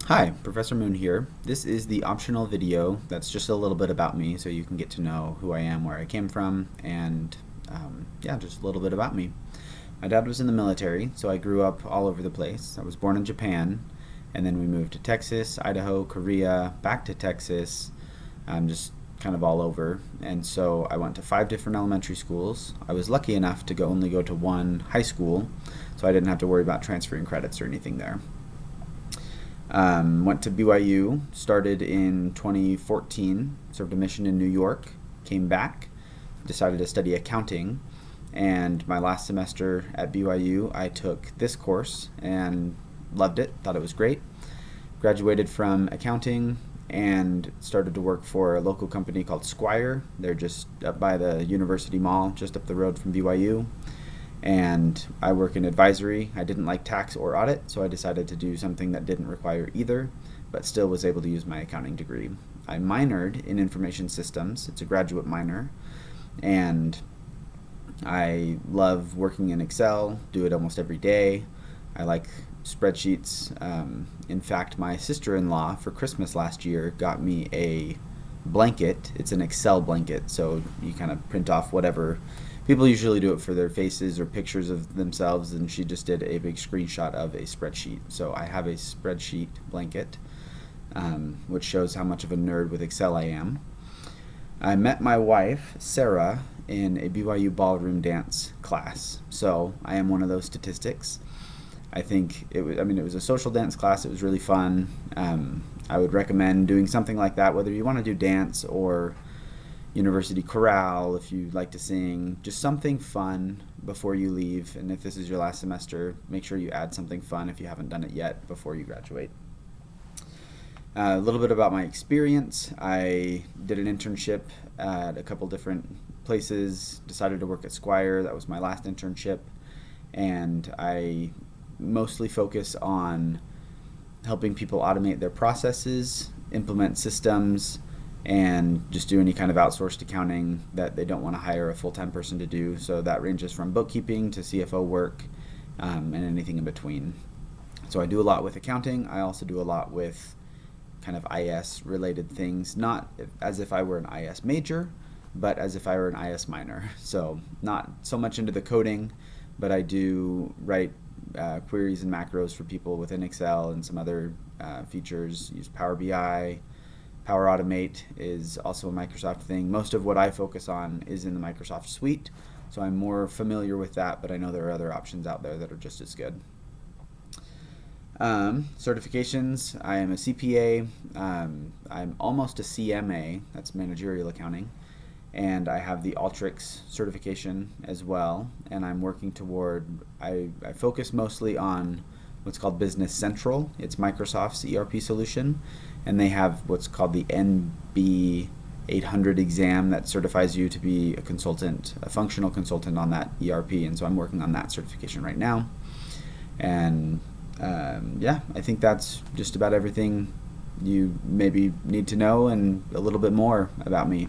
Hi, Professor Moon here. This is the optional video that's just a little bit about me so you can get to know who I am, where I came from, and yeah, just a little bit about me. My dad was in the military, so I grew up all over the place. I was born in Japan, and then we moved to Texas, Idaho, Korea, back to Texas, just kind of all over. And so I went to 5 different elementary schools. I was lucky enough to only go to one high school, so I didn't have to worry about transferring credits or anything there. Went to BYU, started in 2014, served a mission in New York, came back, decided to study accounting, and my last semester at BYU, I took this course and loved it, thought it was great. Graduated from accounting and started to work for a local company called Squire. They're just up by the University Mall, just up the road from BYU. And I work in advisory. I didn't like tax or audit, so I decided to do something that didn't require either, but still was able to use my accounting degree. I minored in information systems. It's a graduate minor, and I love working in Excel, do it almost every day. I like spreadsheets. In fact, my sister-in-law for Christmas last year got me a blanket. It's an Excel blanket, so you kind of print off whatever. People usually do it for their faces or pictures of themselves, and she just did a big screenshot of a spreadsheet. So I have a spreadsheet blanket, which shows how much of a nerd with Excel I am. I met my wife, Sarah, in a BYU ballroom dance class. So I am one of those statistics. I think it was a social dance class. It was really fun. I would recommend doing something like that, whether you want to do dance or university chorale, if you like to sing, just something fun before you leave. And if this is your last semester, make sure you add something fun if you haven't done it yet before you graduate. A little bit about my experience. I did an internship at a couple different places, decided to work at Squire. That was my last internship. And I mostly focus on helping people automate their processes, implement systems, and just do any kind of outsourced accounting that they don't want to hire a full-time person to do. So that ranges from bookkeeping to CFO work, and anything in between. So I do a lot with accounting. I also do a lot with kind of IS related things, not as if I were an IS major, but as if I were an IS minor. So not so much into the coding, but I do write queries and macros for people within Excel and some other features. Use Power BI. Power Automate is also a Microsoft thing. Most of what I focus on is in the Microsoft suite, so I'm more familiar with that, but I know there are other options out there that are just as good. Certifications, I am a CPA. I'm almost a CMA, that's managerial accounting, and I have the Alteryx certification as well, and I'm working toward, I focus mostly on what's called Business Central. It's Microsoft's ERP solution, and they have what's called the NB 800 exam that certifies you to be a consultant, a functional consultant on that ERP, and so I'm working on that certification right now. And yeah, I think that's just about everything you maybe need to know and a little bit more about me.